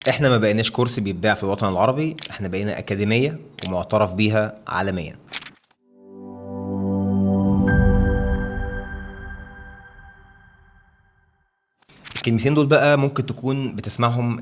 احنا ما بقيناش كرسي بيتباع في الوطن العربي، احنا بقينا أكاديمية ومعترف بيها عالميا. الكلمتين دول بقى ممكن تكون بتسمعهم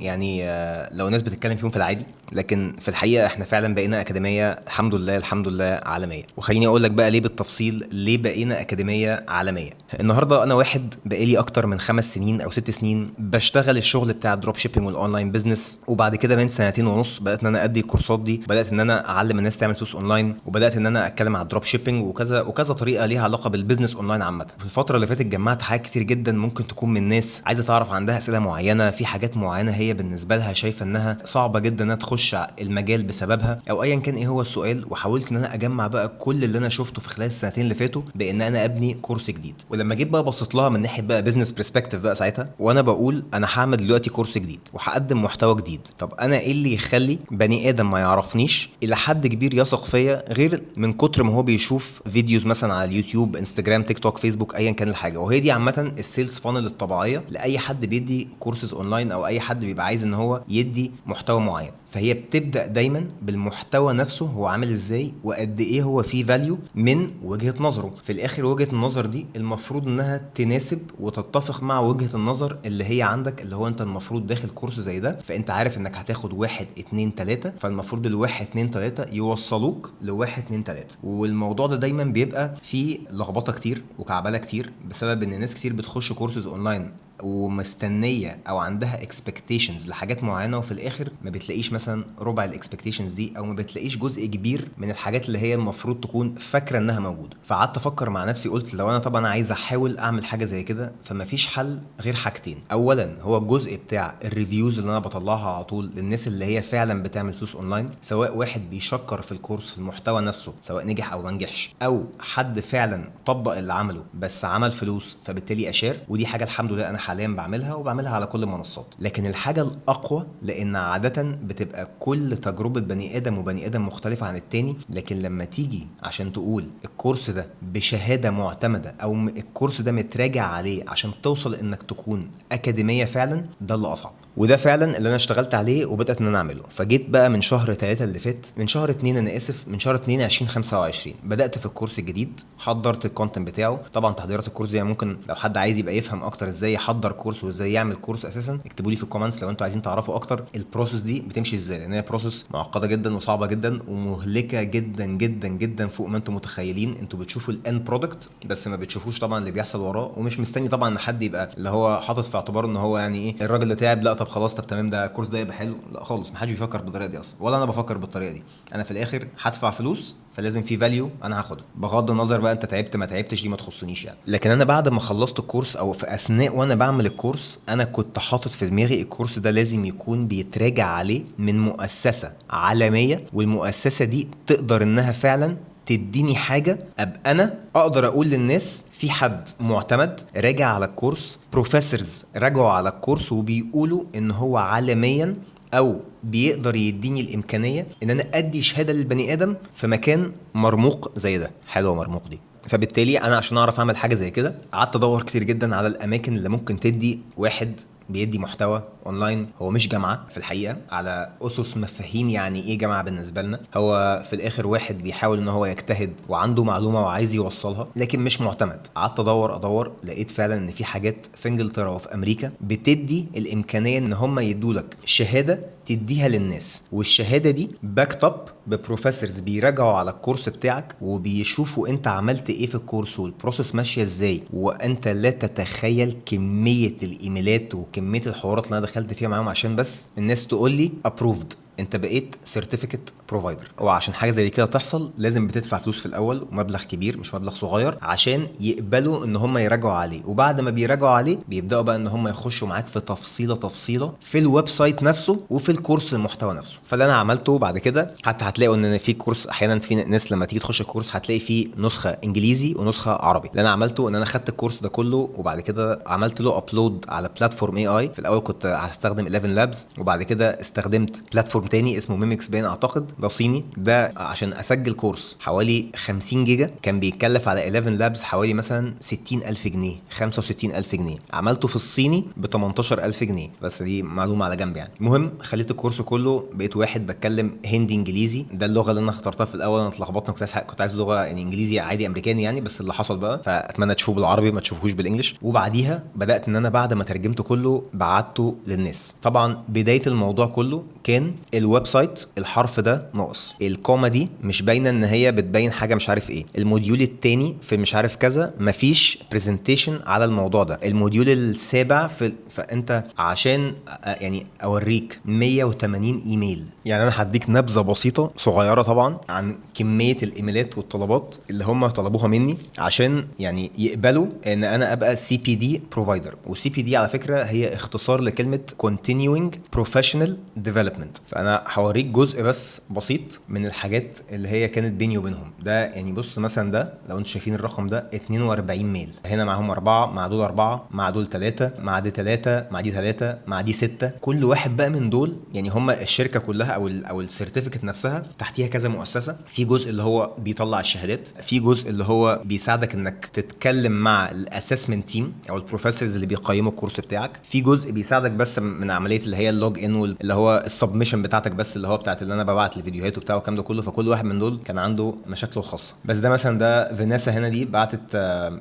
لو ناس بتتكلم فيهم في العادي، لكن في الحقيقة احنا فعلا بقينا أكاديمية الحمد لله الحمد لله عالمية. وخليني اقول لك بقى ليه بالتفصيل، ليه بقينا أكاديمية عالمية. النهاردة انا واحد بقالي اكتر من 5 سنين او 6 سنين بشتغل الشغل بتاع الدروب شيبينج والاونلاين بزنس، وبعد كده من 2.5 سنين بدأت ان انا ادي الكورسات دي، بدأت ان انا اعلم الناس تعمل فلوس اونلاين، وبدأت ان انا اتكلم على الدروب شيبينج وكذا وكذا طريقة ليها علاقة بالبزنس اونلاين عامة. في الفترة اللي فاتت جمعت حاجات كتير جدا، ممكن تكون من ناس عايزة تعرف عندها اسئله معينه في حاجات معينه هي بالنسبه لها شايفه انها صعبه جدا انها تخش المجال بسببها، او ايا كان ايه هو السؤال. وحاولت ان انا اجمع بقى كل اللي انا شفته في خلال السنتين اللي فاتوا بان انا ابني كورس جديد. ولما جيت بقى بصيت لها من ناحيه بقى بزنس برسبكتيف بقى ساعتها، وانا بقول انا هعمل دلوقتي كورس جديد وهقدم محتوى جديد، طب انا ايه اللي يخلي بني ادم ما يعرفنيش الى حد كبير يثق فيا غير من كتر ما هو بيشوف فيديوز مثلا على اليوتيوب، انستجرام، تيك توك، فيسبوك، ايا كان الحاجه. وهي دي عامه السيلز فانل الطبيعيه لاي حد بيدي كورسز اونلاين، او اي حد بيبقى عايز ان هو يدي محتوى معين. فهي بتبدا دايما بالمحتوى نفسه، هو عامل ازاي وقد ايه هو فيه فاليو من وجهه نظره. في الاخر وجهه النظر دي المفروض انها تناسب وتتفق مع وجهه النظر اللي هي عندك، اللي هو انت المفروض داخل كورس زي ده، فانت عارف انك هتاخد 1 2 3، فالمفروض الواحد 2 3 يوصلوك لواحد 2 3. والموضوع ده دايما بيبقى فيه لخبطه كتير وكعبله كتير، بسبب ان ناس كتير بتخش كورسز اونلاين ومستنيه او عندها اكسبكتيشنز لحاجات معينه، وفي الاخر ما بتلاقيش مثلا ربع الاكسبكتيشنز دي، او ما بتلاقيش جزء كبير من الحاجات اللي هي المفروض تكون فاكره انها موجوده. فقعدت افكر مع نفسي، قلت لو انا طبعا عايز احاول اعمل حاجه زي كده، فما فيش حل غير حاجتين. اولا هو الجزء بتاع الريفيوز اللي انا بطلعها على طول للناس اللي هي فعلا بتعمل فلوس اونلاين، سواء واحد بيشكر في الكورس في المحتوى نفسه سواء نجح او ما نجحش، او حد فعلا طبق اللي عمله بس عمل فلوس فبالتالي اشار. ودي حاجه الحمد لله انا حاليا بعملها وبعملها على كل المنصات. لكن الحاجه الاقوى، لان عاده بتبقى كل تجربه بني ادم وبني ادم مختلفه عن التاني، لكن لما تيجي عشان تقول الكورس ده بشهاده معتمده او الكورس ده متراجع عليه عشان توصل انك تكون اكاديميه فعلا، ده اللي اصعب. وده فعلا اللي انا اشتغلت عليه وبدات ان انا اعمله. فجيت بقى من شهر 3 اللي فات، من شهر 2 انا اسف، من شهر 2 2025 بدات في الكورس الجديد، حضرت الكونتنت بتاعه. طبعا تحضيرات الكورس دي ممكن لو حد عايز يبقى يفهم اكتر ازاي يحضر كورس وازاي يعمل كورس اساسا، اكتبوا لي في الكومنتس لو انتوا عايزين تعرفوا اكتر البروسيس دي بتمشي ازاي، لان هي بروسيس معقده جدا وصعبه جدا ومهلكه جدا جدا جدا فوق ما انتوا متخيلين. انتوا بتشوفوا الاند برودكت بس ما بتشوفوش طبعا اللي بيحصل وراه. ومش مستني طبعا ان حد يبقى اللي هو حاطط في اعتباره ان هو يعني ايه الراجل ده تعب، لا طب خلاص طب تمام ده الكورس ده يبقى حلو، لا خالص. محدش بيفكر بالطريقه دي اصلا، ولا انا بفكر بالطريقه دي. انا في الاخر هدفع فلوس فلازم في فاليو انا هاخده، بغض النظر بقى انت تعبت ما تعبتش دي ما تخصنيش يعني. لكن انا بعد ما خلصت الكورس او في اثناء وانا بعمل الكورس، انا كنت حاطط في دماغي الكورس ده لازم يكون بيتراجع عليه من مؤسسه عالميه، والمؤسسه دي تقدر انها فعلا تديني حاجه ابقى انا اقدر اقول للناس في حد معتمد راجع على الكورس، بروفيسورز راجعوا على الكورس وبيقولوا ان هو عالميا، او بيقدر يديني الامكانيه ان انا ادي شهاده للبني ادم في مكان مرموق زي ده. حلوه مرموق دي. فبالتالي انا عشان اعرف اعمل حاجه زي كده قعدت ادور كتير جدا على الاماكن اللي ممكن تدي واحد بيدي محتوى اونلاين. هو مش جامعه في الحقيقه، على اسس مفاهيم يعني ايه جامعه بالنسبه لنا. هو في الاخر واحد بيحاول ان هو يجتهد وعنده معلومه وعايز يوصلها لكن مش معتمد. قعدت ادور لقيت فعلا ان في حاجات في انجلترا وفي امريكا بتدي الامكانيه ان هم يدولك شهاده تديها للناس، والشهاده دي باكت اب ببروفيسورز بيراجعوا على الكورس بتاعك وبيشوفوا انت عملت ايه في الكورس والبروسيس ماشيه ازاي. وانت لا تتخيل كميه الايميلات وكميه الحوارات اللي انا دخلت فيها معاهم عشان بس الناس تقول لي ابروفد، انت بقيت سيرتيفيكت بروفايدر. وعشان حاجه زي كده تحصل لازم بتدفع فلوس في الاول، ومبلغ كبير مش مبلغ صغير، عشان يقبلوا ان هم يراجعوا عليه. وبعد ما بيراجعوا عليه بيبداوا بقى ان هم يخشوا معاك في تفصيله في الويب سايت نفسه وفي الكورس المحتوى نفسه. فاللي انا عملته بعد كده، حتى هتلاقوا ان في كورس احيانا في ناس لما تيجي تخش الكورس هتلاقي فيه نسخه انجليزي ونسخه عربي. اللي انا عملته ان انا خدت الكورس ده كله وبعد كده عملت له ابلود على بلاتفورم اي. في الاول كنت هستخدم 11 لابس، وبعد كده استخدمت بلاتفورم تاني اسمه ميمكس بان اعتقد، ده صيني. ده عشان اسجل كورس حوالي 50 جيجا كان بيتكلف على 11 لابس حوالي مثلا 60,000 جنيه 65,000 جنيه. عملته في الصيني ب 18,000 جنيه، بس دي معلومه على جنب يعني. المهم خليت الكورس كله بقيت واحد بتكلم هندي انجليزي، ده اللغه اللي انا اخترتها في الاول. انا اتلخبطت، كنت عايز لغه يعني انجليزي عادي امريكاني يعني، بس اللي حصل بقى فاتمنى تشوفوه بالعربي ما تشوفوهوش بالانجلش. وبعديها بدات ان انا بعد ما ترجمته كله بعته للناس. طبعا بدايه الموضوع كله كان الويب سايت الحرف ده ناقص، الكوما دي مش باينه ان هي بتبين حاجه مش عارف ايه، الموديول التاني في مش عارف كذا مفيش برزنتيشن على الموضوع ده، الموديول السابع فانت عشان يعني اوريك 180 ايميل. يعني انا هديك نبذه بسيطه صغيره طبعا عن كميه الايميلات والطلبات اللي هم طلبوها مني عشان يعني يقبلوا ان انا ابقى سي بي دي بروفايدر. والسي بي دي على فكره هي اختصار لكلمه continuing professional development. فانا هوريك جزء بس بسيط من الحاجات اللي هي كانت بيني وبينهم. ده يعني بص مثلا، ده لو انتوا شايفين الرقم ده 42 ميل، هنا معاهم 4 مع دول 4 مع دول 3 مع دي 3 مع دي 3 مع دي 6. كل واحد بقى من دول يعني هم الشركه كلها او السيرتيفيكت نفسها تحتيها كذا مؤسسه. في جزء اللي هو بيطلع الشهادات، في جزء اللي هو بيساعدك انك تتكلم مع الاسسمنت تيم او البروفيسورز اللي بيقيموا الكورس بتاعك، في جزء بيساعدك بس من عمليه اللي هي اللوج ان اللي هو السبمشن بتاعتك بس اللي هو بتاعت اللي انا ببعت الفيديوهات وبتاع والكلام ده كله. فكل واحد من دول كان عنده مشاكله الخاصه. بس ده مثلا ده فينيسا هنا دي بعتت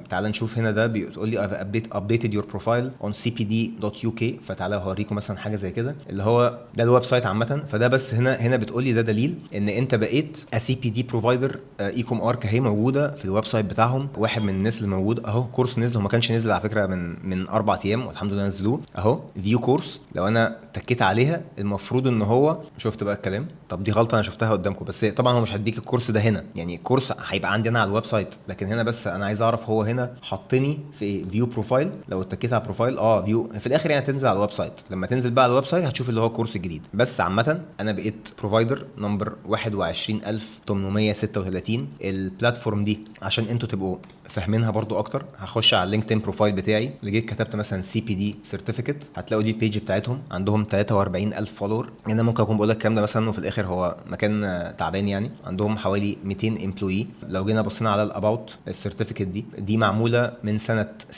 تعال نشوف هنا، ده بتقول لي I've updated your profile on cpd.uk. فتعالى هوريكم مثلا حاجه زي كده اللي هو ده الويب سايت عامه. فده بس هنا بتقول لي ده دليل ان انت بقيت سي بي دي بروفايدر. ايكوم ارك اهي موجوده في الويب سايت بتاعهم، واحد من الناس اللي موجود اهو. كورس نزل، هو ما كانش نزل على فكره من 4 ايام والحمد لله نزلوه اهو. فيو كورس لو انا تكيت عليها المفروض ان هو شفت بقى الكلام. طب دي غلطه انا شفتها قدامكم، بس طبعا هو مش هديك الكورس ده هنا، يعني الكورس هيبقى عندي انا على الويب سايت، لكن هنا بس انا عايز اعرف هو هنا حطني في فيو بروفايل. لو اتكيت على بروفايل فيو في الاخر يعني تنزل على الويب سايت. لما تنزل بقى على الويب سايت هتشوف اللي هو الكورس الجديد. بس عامه انا بقيت بروفايدر نمبر 21836. البلاتفورم دي عشان انتوا تبقوا فاهمينها برضو اكتر هخش على اللينكدين بروفايل بتاعي اللي جيت كتبت مثلا سي بي دي سيرتيفيكت، هتلاقوا دي البيج بتاعتهم عندهم 43,000 فولور. انا ممكن اكون بقول لك الكلام ده مثلا وفي الاخر هو مكان تعبان يعني. عندهم حوالي 200 امبلوي. لو جينا بصينا على الاباوت السيرتيفيكت دي معموله من سنه 96،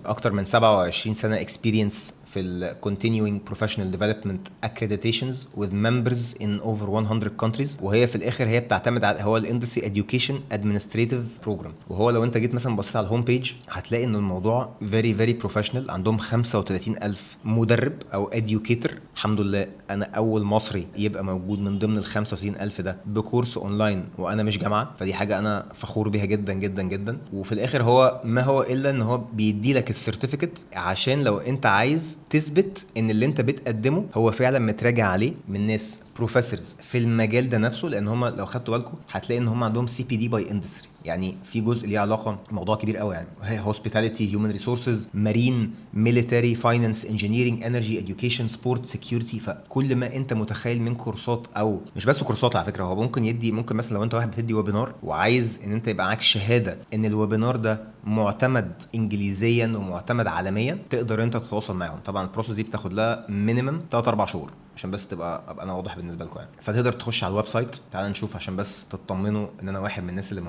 اكتر من 27 سنه اكسبيرينس في ال continuing professional development accreditations with members in over 100 countries. وهي في الاخر هي بتعتمد على هو الاندستري education administrative program. وهو لو انت جيت مثلا بصيت على الهوم بيج هتلاقي ان الموضوع very very professional. عندهم 35,000 مدرب او educator. الحمد لله انا اول مصري يبقى موجود من ضمن ال 35,000 ده بكورس اونلاين وانا مش جامعه، فدي حاجه انا فخور بيها جدا جدا جدا. وفي الاخر هو ما هو الا ان هو بيدي لك السيرتيفيكت عشان لو انت عايز تثبت ان اللي انت بتقدمه هو فعلا متراجع عليه من ناس بروفيسورز في المجال ده نفسه. لان هم لو خدتوا بالكم هتلاقي ان هم عندهم سي بي دي باي اندستري، يعني في جزء ليه علاقه موضوع كبير قوي يعني هوسبيتاليتي، هيومن ريسورسز، مارين، ميليتري، فاينانس، انجينيرنج، انرجي، اديوكيشن، سبورت، سكيورتي. فكل ما انت متخيل من كورسات، او مش بس كورسات على فكره، هو ممكن مثلا لو انت واحد بتدي ويبينار وعايز ان انت يبقى معاك شهاده ان الويبينار ده معتمد انجليزيا ومعتمد عالميا، تقدر انت تتواصل معاهم. طبعا البروسيس دي بتاخد لها مينيمم 3-4 شهور عشان بس ابقى انا واضح بالنسبه لكم يعني. فتقدر تخش على الويب سايت. تعال نشوف عشان بس تطمنوا ان انا واحد من الناس اللي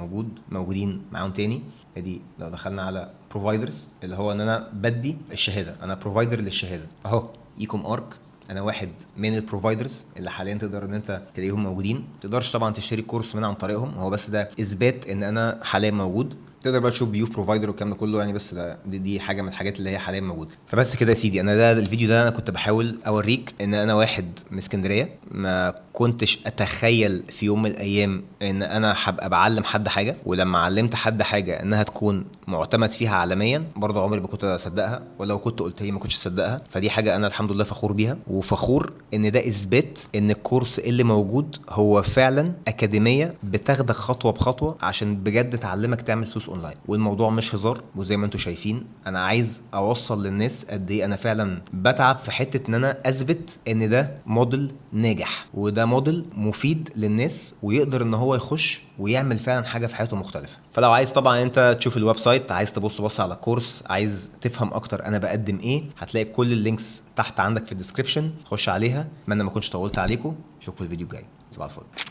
موجودين معاهم تاني. ادي لو دخلنا على بروفايدرز اللي هو ان انا بدي الشهاده، انا بروفايدر للشهاده اهو. ايكوم ارك انا واحد من البروفايدرز اللي حاليا تقدر ان انت تلاقيهم موجودين. تقدرش طبعا تشتري كورس من عن طريقهم، هو بس ده اثبات ان انا حاليا موجود. تقدر بقى تشوف بيو بروفايدر والكلام ده كله يعني، بس دي حاجه من الحاجات اللي هي حاليا موجوده. فبس كده يا سيدي، انا ده الفيديو ده انا كنت بحاول اوريك ان انا واحد من اسكندريه ما كنتش اتخيل في يوم من الايام ان انا هبقى بعلم حد حاجه، ولما علمت حد حاجه انها تكون معتمد فيها عالميا برضه عمري ما كنت اصدقها، ولو كنت قلت لي ما كنتش اصدقها. فدي حاجه انا الحمد لله فخور بيها، وفخور ان ده اثبات ان الكورس اللي موجود هو فعلا اكاديميه بتاخدك خطوه بخطوه عشان بجد تعلمك تعمل فلوس اونلاين، والموضوع مش هزار. وزي ما انتم شايفين انا عايز اوصل للناس قد ايه انا فعلا بتعب في حته ان انا اثبت ان ده موديل ناجح وده موديل مفيد للناس ويقدر ان هو يخش ويعمل فعلا حاجه في حياته مختلفه. فلو عايز طبعا انت تشوف الويب سايت، عايز تبص على الكورس، عايز تفهم اكتر انا بقدم ايه، هتلاقي كل اللينكس تحت عندك في الديسكريبشن، خش عليها. اتمنى ما كنتش طولت عليكم، اشوفكم الفيديو الجاي. صباح الفل.